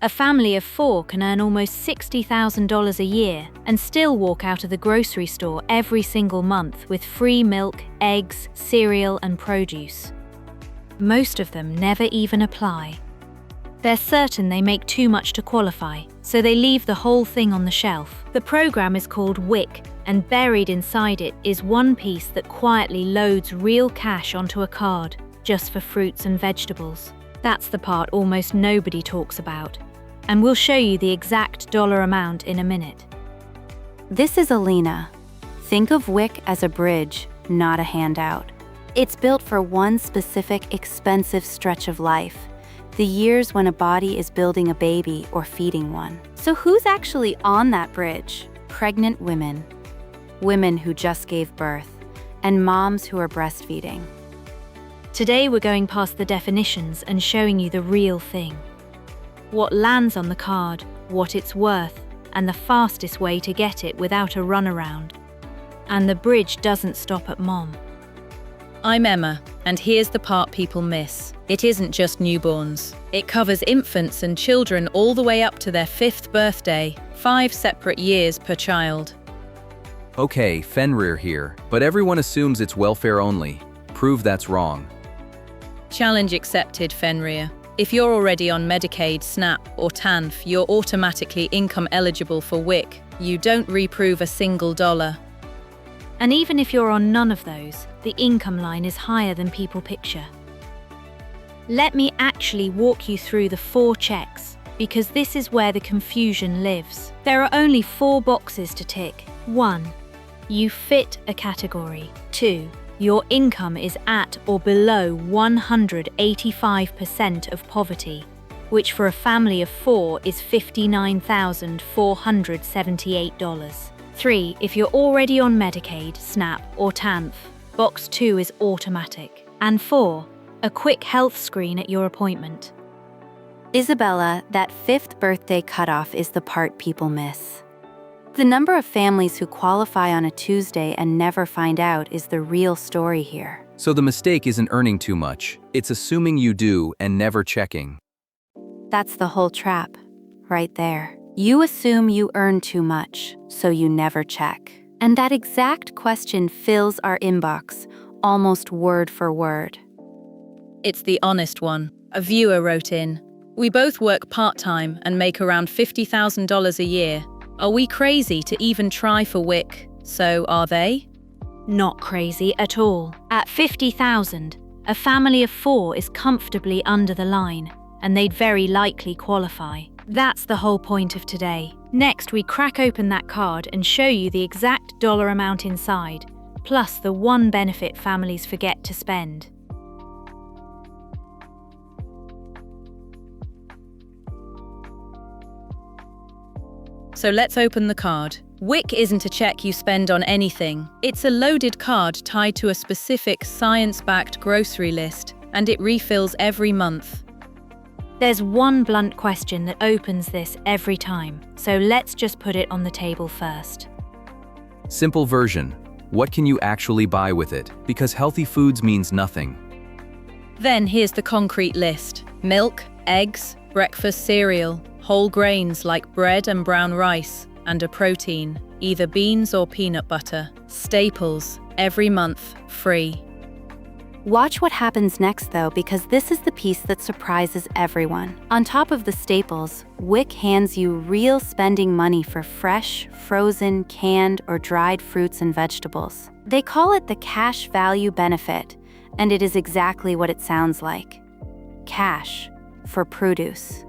A family of 4 can earn almost $60,000 a year and still walk out of the grocery store every single month with free milk, eggs, cereal, and produce. Most of them never even apply. They're certain they make too much to qualify, so they leave the whole thing on the shelf. The program is called WIC, and buried inside it is one piece that quietly loads real cash onto a card, just for fruits and vegetables. That's the part almost nobody talks about, and we'll show you the exact dollar amount in a minute. This is Alina. Think of WIC as a bridge, not a handout. It's built for one specific expensive stretch of life, the years when a body is building a baby or feeding one. So who's actually on that bridge? Pregnant women, women who just gave birth, and moms who are breastfeeding. Today we're going past the definitions and showing you the real thing. What lands on the card, what it's worth, and the fastest way to get it without a runaround. And the bridge doesn't stop at mom. I'm Emma, and here's the part people miss. It isn't just newborns. It covers infants and children all the way up to their 5th birthday, 5 separate years per child. Okay, Fenrir here, but everyone assumes it's welfare only. Prove that's wrong. Challenge accepted, Fenrir. If you're already on Medicaid, SNAP, or TANF, you're automatically income eligible for WIC. You don't reprove a single dollar. And even if you're on none of those, the income line is higher than people picture. Let me actually walk you through the 4 checks, because this is where the confusion lives. There are only 4 boxes to tick. 1. You fit a category. 2. Your income is at or below 185% of poverty, which for a family of 4 is $59,478. 3. If you're already on Medicaid, SNAP, or TANF, box 2 is automatic. And 4. A quick health screen at your appointment. Isabella, that 5th birthday cutoff is the part people miss. The number of families who qualify on a Tuesday and never find out is the real story here. So the mistake isn't earning too much. It's assuming you do and never checking. That's the whole trap, right there. You assume you earn too much, so you never check. And that exact question fills our inbox, almost word for word. It's the honest one. A viewer wrote in, "We both work part-time and make around $50,000 a year. Are we crazy to even try for WIC? So are they?" Not crazy at all. At $50,000, a family of 4 is comfortably under the line, and they'd very likely qualify. That's the whole point of today. Next, we crack open that card and show you the exact dollar amount inside, plus the one benefit families forget to spend. So let's open the card. WIC isn't a check you spend on anything. It's a loaded card tied to a specific science-backed grocery list, and it refills every month. There's one blunt question that opens this every time, so let's just put it on the table first. Simple version. What can you actually buy with it? Because healthy foods means nothing. Then here's the concrete list. Milk, eggs, breakfast cereal, whole grains like bread and brown rice, and a protein, either beans or peanut butter. Staples, every month, free. Watch what happens next though, because this is the piece that surprises everyone. On top of the staples, WIC hands you real spending money for fresh, frozen, canned, or dried fruits and vegetables. They call it the cash value benefit, and it is exactly what it sounds like. Cash for produce.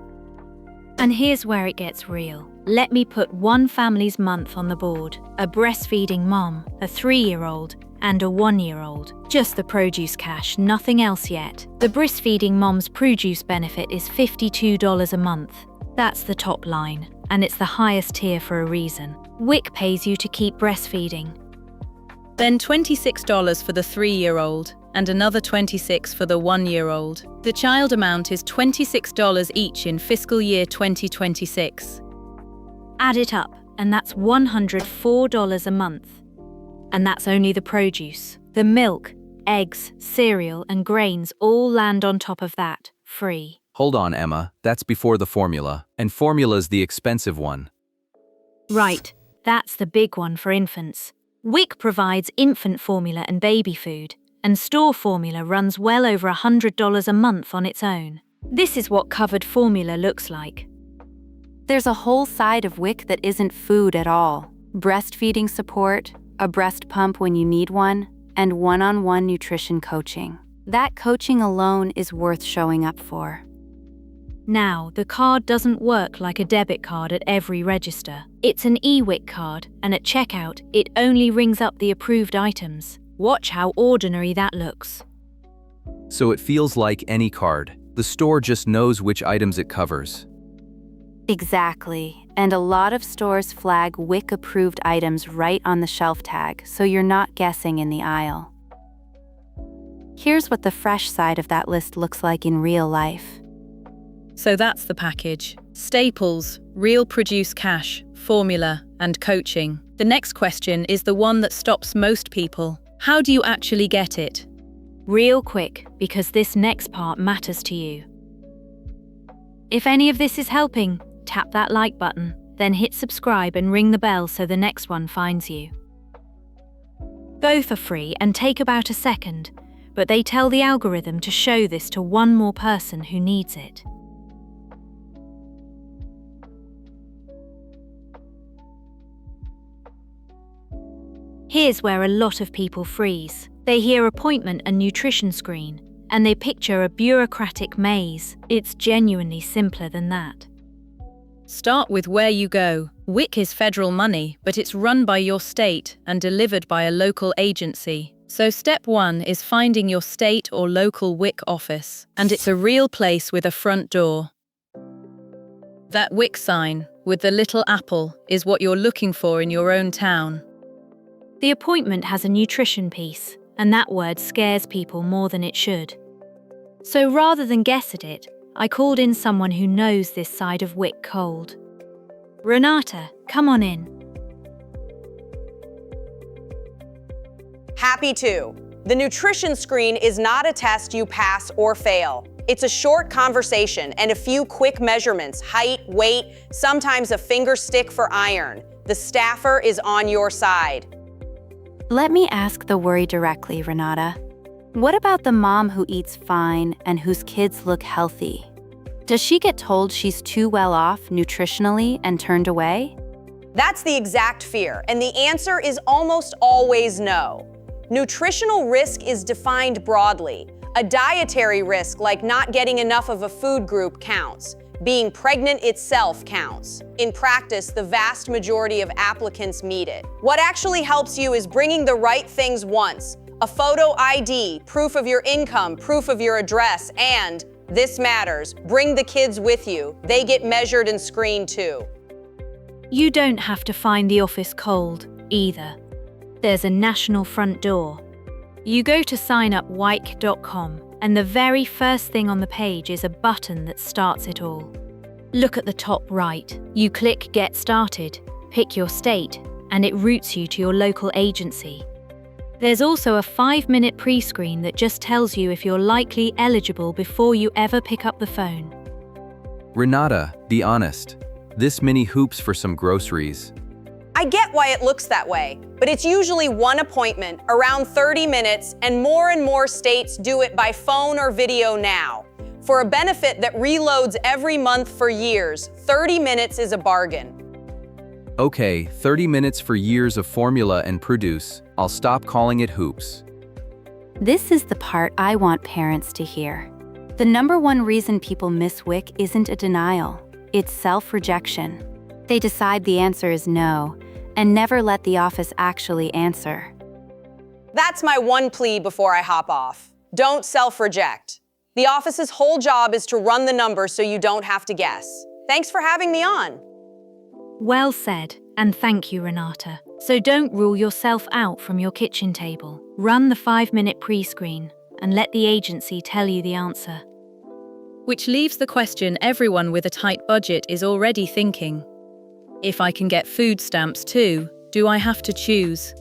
And here's where it gets real. Let me put one family's month on the board. A breastfeeding mom, a 3-year-old, and a 1-year-old. Just the produce cash, nothing else yet. The breastfeeding mom's produce benefit is $52 a month. That's the top line, and it's the highest tier for a reason. WIC pays you to keep breastfeeding. Then $26 for the 3-year-old, and another $26 for the 1-year-old. The child amount is $26 each in fiscal year 2026. Add it up, and that's $104 a month. And that's only the produce. The milk, eggs, cereal, and grains all land on top of that, free. Hold on, Emma, that's before the formula, and formula's the expensive one. Right, that's the big one for infants. WIC provides infant formula and baby food, and store formula runs well over $100 a month on its own. This is what covered formula looks like. There's a whole side of WIC that isn't food at all. Breastfeeding support, a breast pump when you need one, and one-on-one nutrition coaching. That coaching alone is worth showing up for. Now, the card doesn't work like a debit card at every register. It's an eWIC card, and at checkout, it only rings up the approved items. Watch how ordinary that looks. So it feels like any card. The store just knows which items it covers. Exactly, and a lot of stores flag WIC-approved items right on the shelf tag, so you're not guessing in the aisle. Here's what the fresh side of that list looks like in real life. So that's the package. Staples, real produce cash, formula, and coaching. The next question is the one that stops most people. How do you actually get it? Real quick, because this next part matters to you. If any of this is helping, tap that like button, then hit subscribe and ring the bell so the next one finds you. Both are free and take about a second, but they tell the algorithm to show this to one more person who needs it. Here's where a lot of people freeze. They hear appointment and nutrition screen, and they picture a bureaucratic maze. It's genuinely simpler than that. Start with where you go. WIC is federal money, but it's run by your state and delivered by a local agency. So step 1 is finding your state or local WIC office, and it's a real place with a front door. That WIC sign, with the little apple, is what you're looking for in your own town. The appointment has a nutrition piece, and that word scares people more than it should. So rather than guess at it, I called in someone who knows this side of WIC cold. Renata, come on in. Happy to. The nutrition screen is not a test you pass or fail. It's a short conversation and a few quick measurements, height, weight, sometimes a finger stick for iron. The staffer is on your side. Let me ask the worry directly, Renata. What about the mom who eats fine and whose kids look healthy? Does she get told she's too well off nutritionally and turned away? That's the exact fear, and the answer is almost always no. Nutritional risk is defined broadly. A dietary risk, like not getting enough of a food group, counts. Being pregnant itself counts. In practice, the vast majority of applicants meet it. What actually helps you is bringing the right things once: a photo ID, proof of your income, proof of your address, and, this matters, bring the kids with you. They get measured and screened too. You don't have to find the office cold, either. There's a national front door. You go to signup.wic.com, and the very first thing on the page is a button that starts it all. Look at the top right. You click Get Started, pick your state, and it routes you to your local agency. There's also a 5-minute pre-screen that just tells you if you're likely eligible before you ever pick up the phone. Renata, be honest. This many hoops for some groceries. I get why it looks that way, but it's usually one appointment, around 30 minutes, and more states do it by phone or video now. For a benefit that reloads every month for years, 30 minutes is a bargain. Okay, 30 minutes for years of formula and produce. I'll stop calling it hoops. This is the part I want parents to hear. The number one reason people miss WIC isn't a denial, it's self-rejection. They decide the answer is no, and never let the office actually answer. That's my one plea before I hop off. Don't self-reject. The office's whole job is to run the numbers so you don't have to guess. Thanks for having me on. Well said, and thank you, Renata. So don't rule yourself out from your kitchen table. Run the 5-minute pre-screen and let the agency tell you the answer. Which leaves the question everyone with a tight budget is already thinking. If I can get food stamps too, do I have to choose?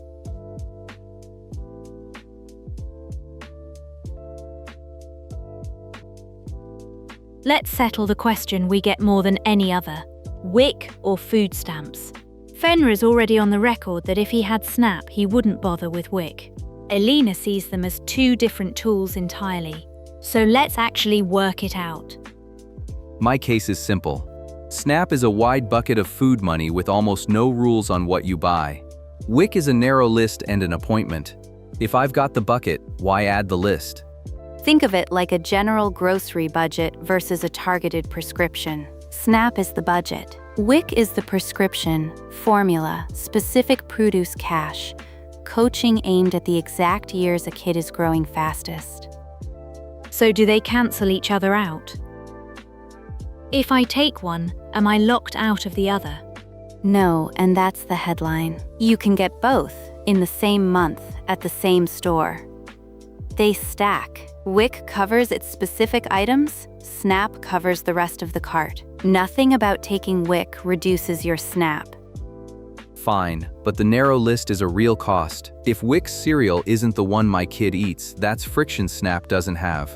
Let's settle the question we get more than any other. WIC or food stamps? Fenrir's already on the record that if he had SNAP, he wouldn't bother with WIC. Elena sees them as two different tools entirely. So let's actually work it out. My case is simple. SNAP is a wide bucket of food money with almost no rules on what you buy. WIC is a narrow list and an appointment. If I've got the bucket, why add the list? Think of it like a general grocery budget versus a targeted prescription. SNAP is the budget. WIC is the prescription, formula, specific produce cash, coaching aimed at the exact years a kid is growing fastest. So do they cancel each other out? If I take one, am I locked out of the other? No, and that's the headline. You can get both in the same month at the same store. They stack. WIC covers its specific items, SNAP covers the rest of the cart. Nothing about taking WIC reduces your SNAP. Fine, but the narrow list is a real cost. If WIC's cereal isn't the one my kid eats, that's friction SNAP doesn't have.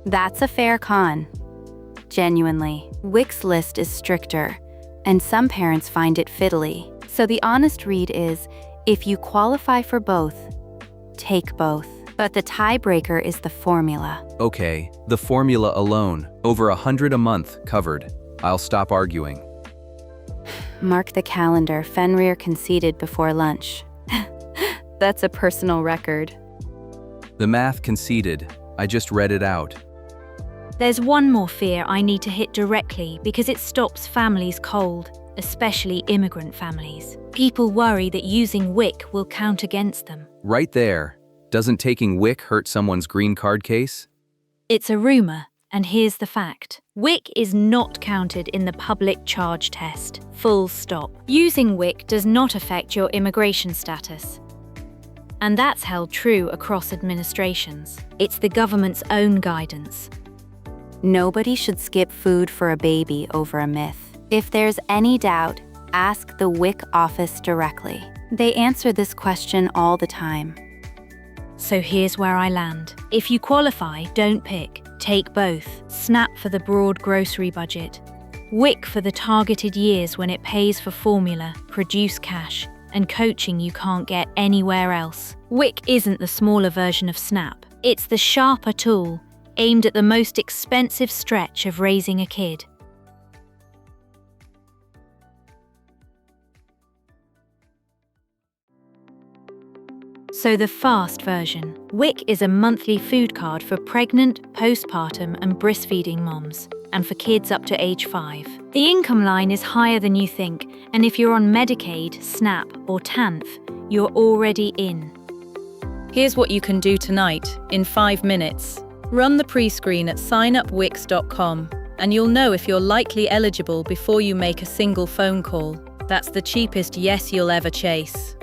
That's a fair con. Genuinely, WIC's list is stricter, and some parents find it fiddly. So the honest read is, if you qualify for both, take both. But the tiebreaker is the formula. Okay, the formula alone, over $100 a month, covered. I'll stop arguing. Mark the calendar, Fenrir conceded before lunch. That's a personal record. The math conceded. I just read it out. There's one more fear I need to hit directly because it stops families cold, especially immigrant families. People worry that using WIC will count against them. Right there. Doesn't taking WIC hurt someone's green card case? It's a rumor, and here's the fact. WIC is not counted in the public charge test. Full stop. Using WIC does not affect your immigration status. And that's held true across administrations. It's the government's own guidance. Nobody should skip food for a baby over a myth. If there's any doubt, ask the WIC office directly. They answer this question all the time. So here's where I land. If you qualify, don't pick. Take both. SNAP for the broad grocery budget. WIC for the targeted years when it pays for formula, produce cash, and coaching you can't get anywhere else. WIC isn't the smaller version of SNAP. It's the sharper tool, aimed at the most expensive stretch of raising a kid. So the fast version. WIC is a monthly food card for pregnant, postpartum and breastfeeding moms, and for kids up to age 5. The income line is higher than you think, and if you're on Medicaid, SNAP or TANF, you're already in. Here's what you can do tonight, in 5 minutes. Run the pre-screen at signupwics.com, and you'll know if you're likely eligible before you make a single phone call. That's the cheapest yes you'll ever chase.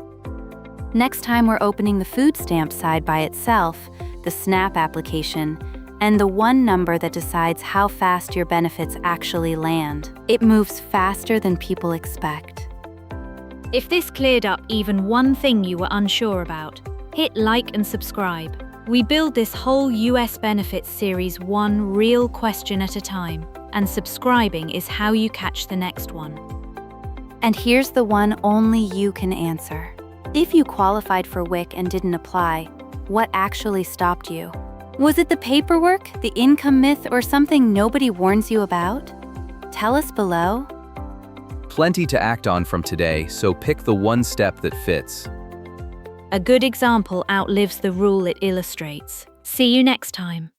Next time we're opening the food stamp side by itself, the SNAP application, and the one number that decides how fast your benefits actually land. It moves faster than people expect. If this cleared up even one thing you were unsure about, hit like and subscribe. We build this whole US benefits series one real question at a time, and subscribing is how you catch the next one. And here's the one only you can answer. If you qualified for WIC and didn't apply, what actually stopped you? Was it the paperwork, the income myth, or something nobody warns you about? Tell us below. Plenty to act on from today, so pick the one step that fits. A good example outlives the rule it illustrates. See you next time.